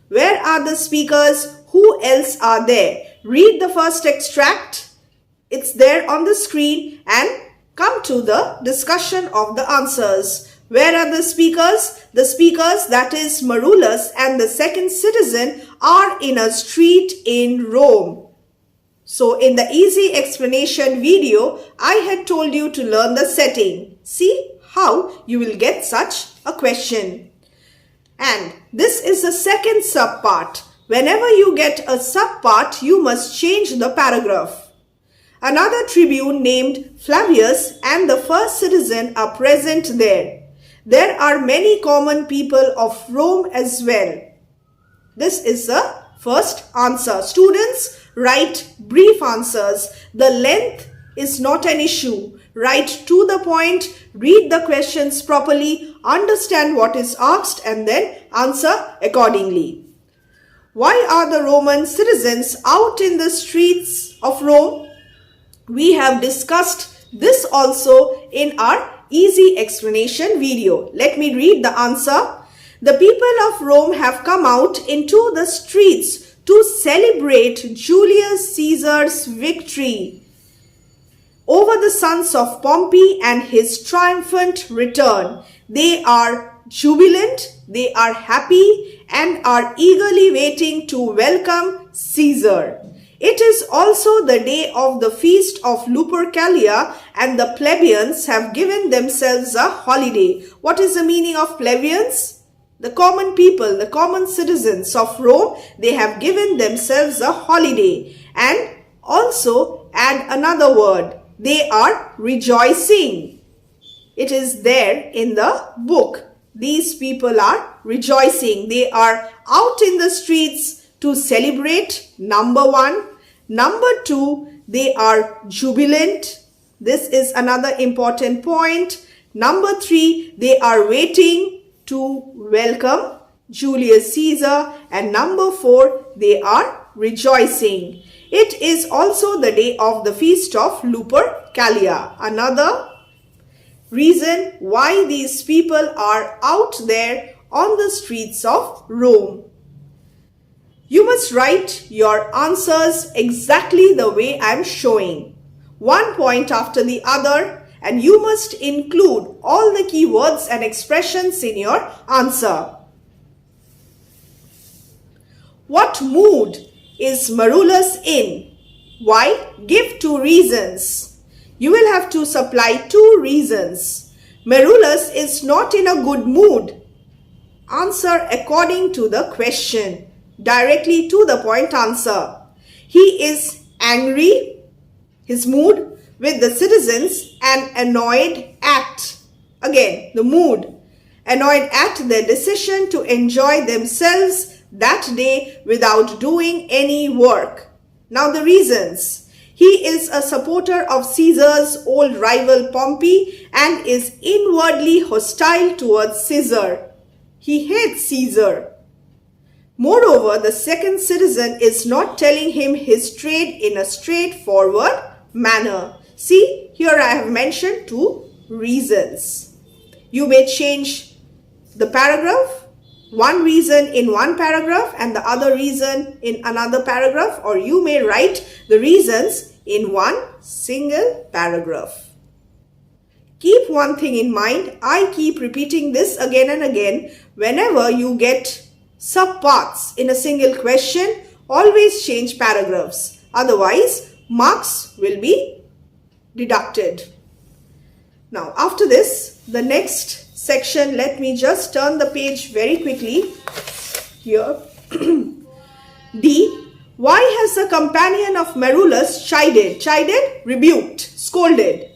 Where are the speakers? Who else are there? Read the first extract. It's there on the screen and come to the discussion of the answers. Where are the speakers? The speakers, that is Marulus and the second citizen, are in a street in Rome. So in the easy explanation video, I had told you to learn the setting. See how you will get such a question. And this is the second subpart. Whenever you get a subpart, you must change the paragraph. Another tribune named Flavius and the first citizen are present there. There are many common people of Rome as well. This is the first answer. Students, write brief answers. The length is not an issue. Write to the point, read the questions properly, understand what is asked and then answer accordingly. Why are the Roman citizens out in the streets of Rome? We have discussed this also in our easy explanation video. Let me read the answer. The people of Rome have come out into the streets to celebrate Julius Caesar's victory over the sons of Pompey and his triumphant return. They are jubilant, they are happy and are eagerly waiting to welcome Caesar. It is also the day of the feast of Lupercalia and the plebeians have given themselves a holiday. What is the meaning of plebeians? The common people, the common citizens of Rome, they have given themselves a holiday. And also add another word, they are rejoicing. It is there in the book. These people are rejoicing. They are out in the streets to celebrate, number one. Number two, they are jubilant. This is another important point. Number three, they are waiting to welcome Julius Caesar. And number four, they are rejoicing. It is also the day of the feast of Lupercalia. Another reason why these people are out there on the streets of Rome. You must write your answers exactly the way I am showing. One point after the other, and you must include all the keywords and expressions in your answer. What mood is Marulus in? Why? Give 2 reasons. You will have to supply 2 reasons. Marulus is not in a good mood. Answer according to the question. Directly to the point answer. He is angry, his mood, with the citizens and annoyed at, again the mood, annoyed at their decision to enjoy themselves that day without doing any work. Now the reasons. He is a supporter of Caesar's old rival Pompey and is inwardly hostile towards Caesar. He hates Caesar. Moreover, the second citizen is not telling him his trade in a straightforward manner. See, here I have mentioned 2 reasons. You may change the paragraph, one reason in one paragraph and the other reason in another paragraph, or you may write the reasons in one single paragraph. Keep one thing in mind. I keep repeating this again and again. Whenever you get subparts in a single question, always change paragraphs. Otherwise, marks will be deducted. Now, after this, the next section, let me just turn the page very quickly. Here. D. Why has the companion of Marulus chided? Chided? Rebuked. Scolded.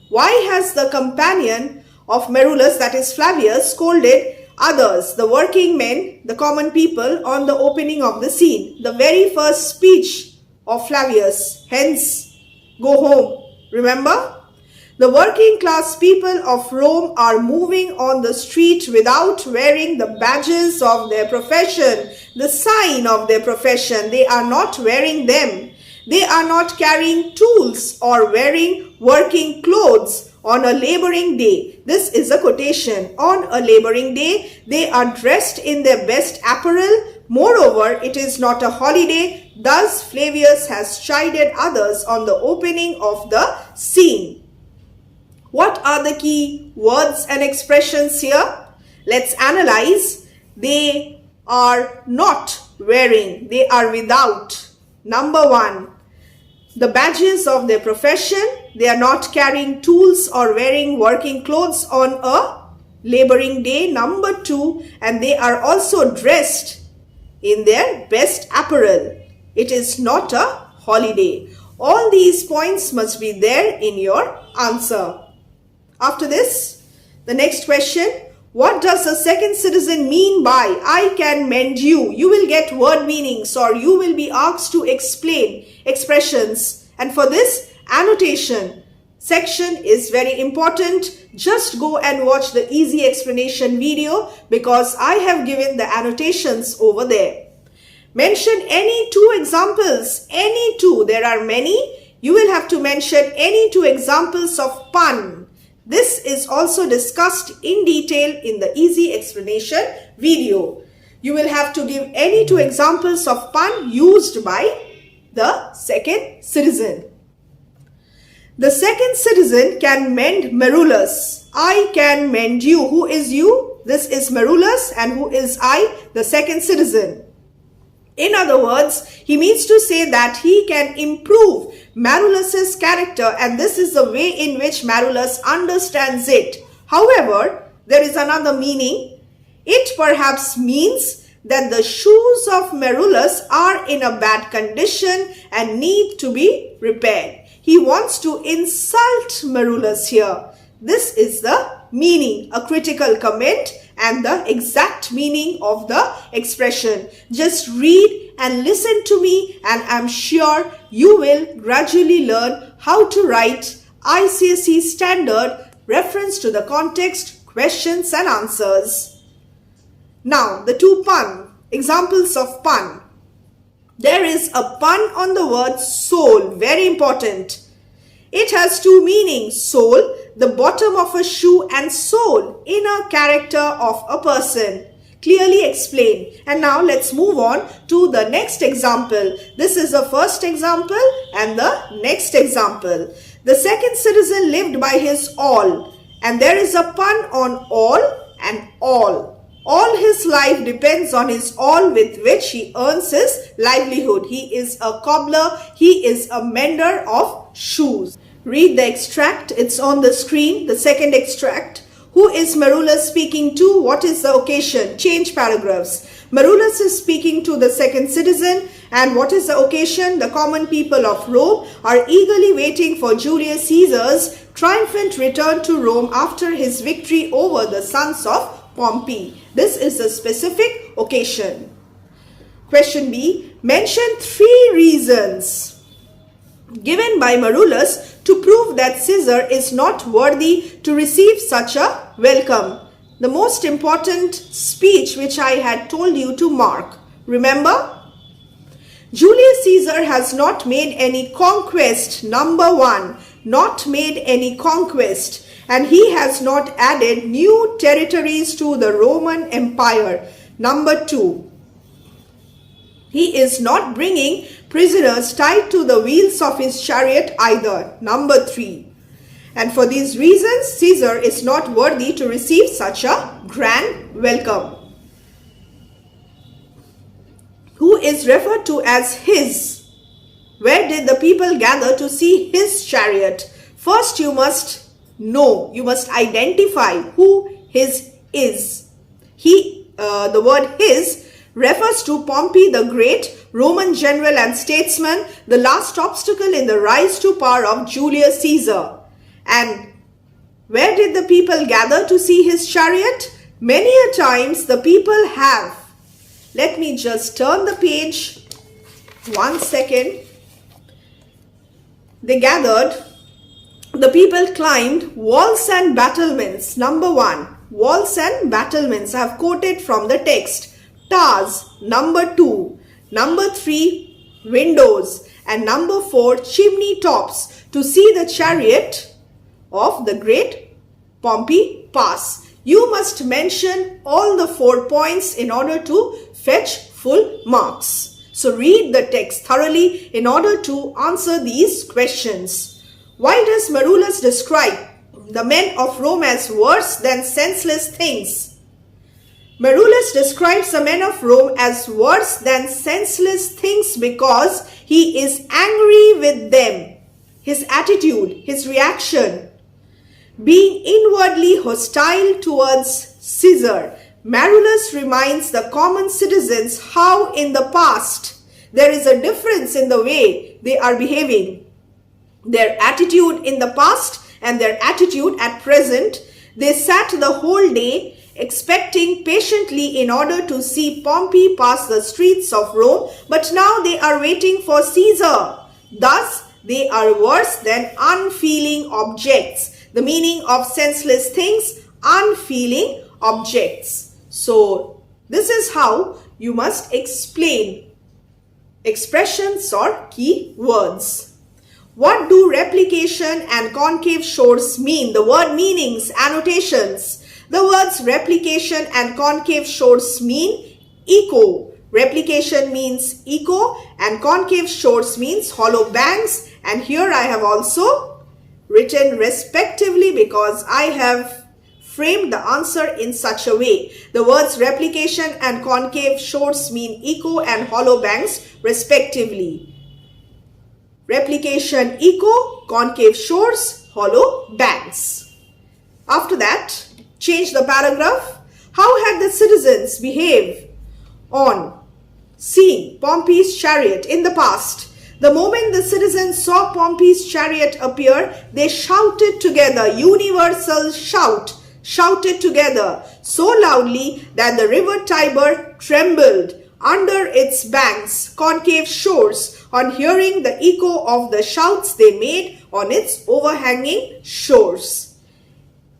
Why has the companion of Marulus, that is Flavius, scolded others, the working men, the common people, on the opening of the scene? The very first speech of Flavius. Hence, go home. Remember? The working class people of Rome are moving on the street without wearing the badges of their profession, the sign of their profession. They are not wearing them. They are not carrying tools or wearing working clothes on a laboring day. This is a quotation. On a laboring day, they are dressed in their best apparel, Moreover, it is not a holiday. Thus, Flavius has chided others on the opening of the scene. What are the key words and expressions here? Let's analyze. They are not wearing. They are without. Number 1. The badges of their profession. They are not carrying tools or wearing working clothes on a laboring day. Number 2. And they are also dressed in their best apparel. It is not a holiday. All these points must be there in your answer. After this, the next question. What does the second citizen mean by I can mend you? You will get word meanings or you will be asked to explain expressions. And for this, annotation section is very important. Just go and watch the easy explanation video because I have given the annotations over there. Mention any 2 examples. Any 2. There are many. You will have to mention any 2 examples of pun. This is also discussed in detail in the easy explanation video. You will have to give any 2 examples of pun used by the second citizen. The second citizen can mend Marulus. I can mend you. Who is you? This is Marulus, and who is I? The second citizen. In other words, he means to say that he can improve Marulus's character, and this is the way in which Marulus understands it. However, there is another meaning. It perhaps means that the shoes of Marulus are in a bad condition and need to be repaired. He wants to insult Marulus here. This is the meaning, a critical comment and the exact meaning of the expression. Just read and listen to me, and I'm sure you will gradually learn how to write Icse standard reference to the context, questions and answers. Now, the 2 pun, examples of pun. There is a pun on the word sole, very important. It has 2 meanings, sole, the bottom of a shoe, and sole, inner character of a person. Clearly explained. And now let's move on to the next example. This is the first example and the next example. The second citizen lived by his all, and there is a pun on all and all. All his life depends on his awl with which he earns his livelihood. He is a cobbler. He is a mender of shoes. Read the extract. It's on the screen. The second extract. Who is Marulus speaking to? What is the occasion? Change paragraphs. Marulus is speaking to the second citizen. And what is the occasion? The common people of Rome are eagerly waiting for Julius Caesar's triumphant return to Rome after his victory over the sons of Pompey. This is a specific occasion. Question B. Mention 3 reasons given by Marulus to prove that Caesar is not worthy to receive such a welcome. The most important speech which I had told you to mark. Remember? Julius Caesar has not made any conquest. Number 1. Not made any conquest. And he has not added new territories to the Roman Empire. Number 2. He is not bringing prisoners tied to the wheels of his chariot either. Number 3. And for these reasons, Caesar is not worthy to receive such a grand welcome. Who is referred to as his? Where did the people gather to see his chariot? First, you must know, you must identify who his is. The word his refers to Pompey the Great, Roman general and statesman, the last obstacle in the rise to power of Julius Caesar. And where did the people gather to see his chariot? Many a times the people have. Let me just turn the page. 1 second. They gathered. The people climbed walls and battlements. Number 1. Walls and battlements. I have quoted from the text. Towers. Number 2. Number 3. Windows. And number 4. Chimney tops. To see the chariot of the great Pompey pass. You must mention all the 4 points in order to fetch full marks. So read the text thoroughly in order to answer these questions. Why does Marulus describe the men of Rome as worse than senseless things? Marulus describes the men of Rome as worse than senseless things because he is angry with them. His attitude, his reaction, being inwardly hostile towards Caesar. Marulus reminds the common citizens how in the past there is a difference in the way they are behaving. Their attitude in the past and their attitude at present. They sat the whole day expecting patiently in order to see Pompey pass the streets of Rome, but now they are waiting for Caesar. Thus, they are worse than unfeeling objects. The meaning of senseless things, unfeeling objects. So, this is how you must explain expressions or key words. What do replication and concave shores mean? The word meanings, annotations. The words replication and concave shores mean echo. Replication means echo and concave shores means hollow banks. And here I have also written respectively because I have framed the answer in such a way. The words replication and concave shores mean echo and hollow banks respectively. Replication echo, concave shores, hollow banks. After that, change the paragraph. How had the citizens behaved on seeing Pompey's chariot in the past? The moment the citizens saw Pompey's chariot appear, they shouted together, universal shout, shouted together so loudly that the river Tiber trembled under its banks, concave shores, on hearing the echo of the shouts they made on its overhanging shores.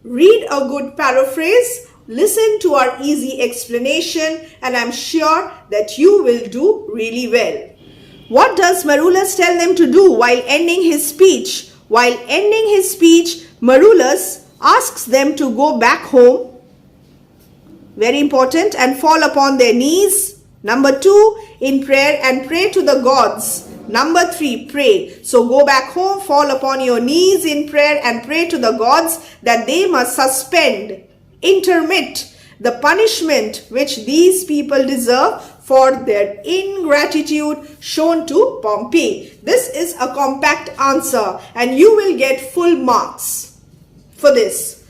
Read a good paraphrase, listen to our easy explanation, and I'm sure that you will do really well. What does Marulus tell them to do while ending his speech? While ending his speech, Marulus asks them to go back home, very important, and fall upon their knees. Number 2, in prayer and pray to the gods. Number 3, pray. So go back home, fall upon your knees in prayer and pray to the gods that they must suspend, intermit the punishment which these people deserve for their ingratitude shown to Pompey. This is a compact answer and you will get full marks for this.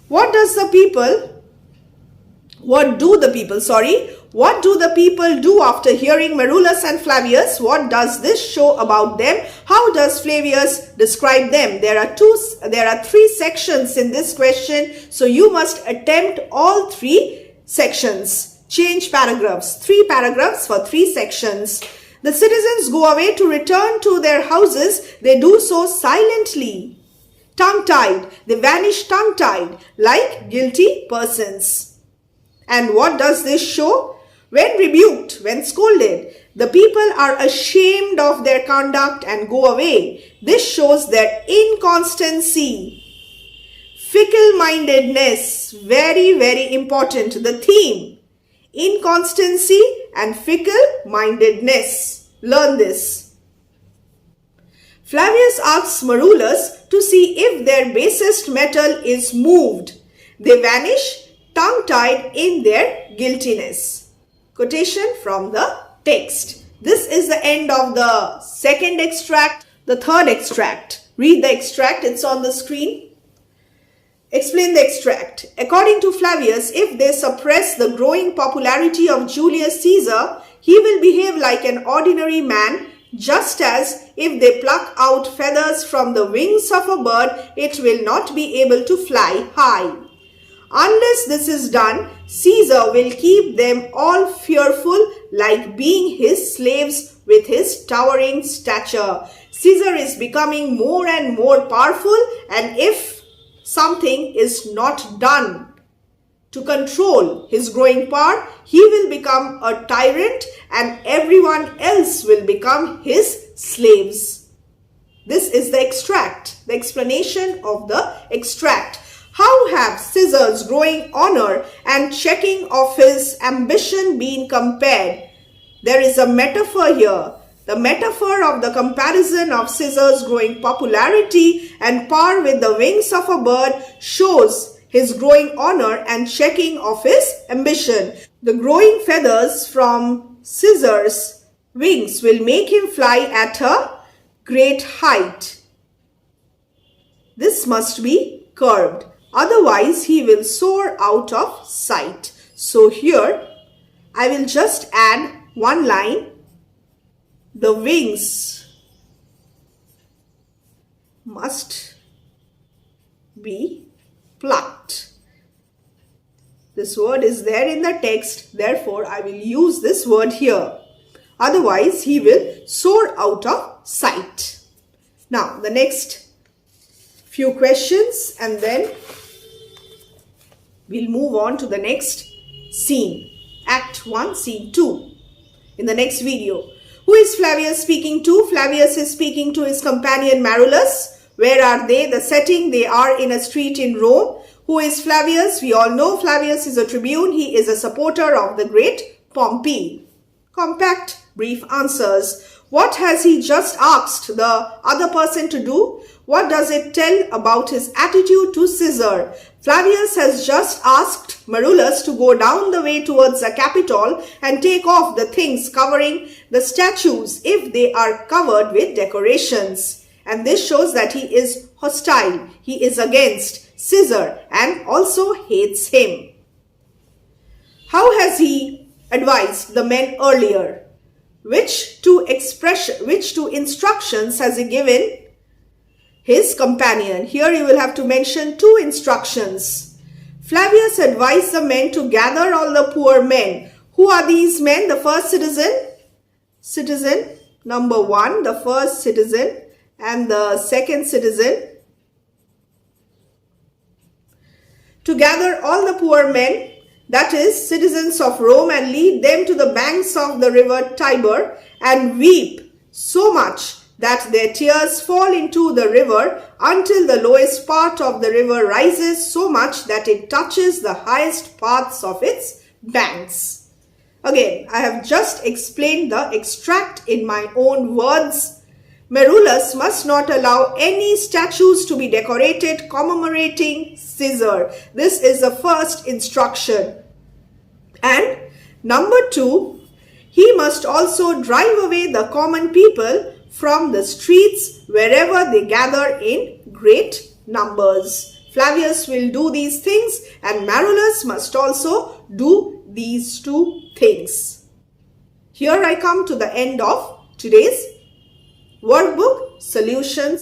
What do the people do after hearing Marulus and Flavius? What does this show about them? How does Flavius describe them? There are 3 sections in this question, so you must attempt all 3 sections. Change paragraphs. 3 paragraphs for 3 sections. The citizens go away to return to their houses. They do so silently, tongue-tied. They vanish tongue-tied like guilty persons. And what does this show? When rebuked, when scolded, the people are ashamed of their conduct and go away. This shows their inconstancy, fickle-mindedness, very, very important. The theme, inconstancy and fickle-mindedness. Learn this. Flavius asks Marulus to see if their basest metal is moved. They vanish, tongue-tied in their guiltiness. Quotation from the text. This is the end of the second extract. The third extract. Read the extract. It's on the screen. Explain the extract. According to Flavius, if they suppress the growing popularity of Julius Caesar, he will behave like an ordinary man, just as if they pluck out feathers from the wings of a bird, it will not be able to fly high. Unless this is done, Caesar will keep them all fearful, like being his slaves with his towering stature. Caesar is becoming more and more powerful, and if something is not done to control his growing power, he will become a tyrant and everyone else will become his slaves. This is the extract, the explanation of the extract. How have Caesar's growing honor and checking of his ambition been compared? There is a metaphor here. The metaphor of the comparison of scissors growing popularity and power with the wings of a bird shows his growing honor and checking of his ambition. The growing feathers from scissors' wings will make him fly at a great height. This must be curved, otherwise he will soar out of sight. So here I will just add one line. The wings must be plucked. This word is there in the text, therefore I will use this word here. Otherwise, he will soar out of sight. Now, the next few questions and then we'll move on to the next scene. Act 1, Scene 2 in the next video. Who is Flavius speaking to? Flavius is speaking to his companion Marullus. Where are they? The setting, they are in a street in Rome. Who is Flavius? We all know Flavius is a tribune. He is a supporter of the great Pompey. Compact, brief answers. What has he just asked the other person to do? What does it tell about his attitude to Caesar? Flavius has just asked Marullus to go down the way towards the Capitol and take off the things covering the statues if they are covered with decorations. And this shows that he is hostile. He is against Caesar and also hates him. How has he advised the men earlier? Which two instructions has he given his companion? Here you will have to mention two instructions. Flavius advised the men to gather all the poor men. Who are these men? The first citizen number 1, the first citizen, and the second citizen. To gather all the poor men, that is, citizens of Rome, and lead them to the banks of the river Tiber and weep so much that their tears fall into the river until the lowest part of the river rises so much that it touches the highest parts of its banks. Again, I have just explained the extract in my own words. Marullus must not allow any statues to be decorated commemorating Caesar. This is the first instruction. And number 2, he must also drive away the common people from the streets wherever they gather in great numbers. Flavius will do these things and Marullus must also do these two things. Here I come to the end of today's workbook solutions.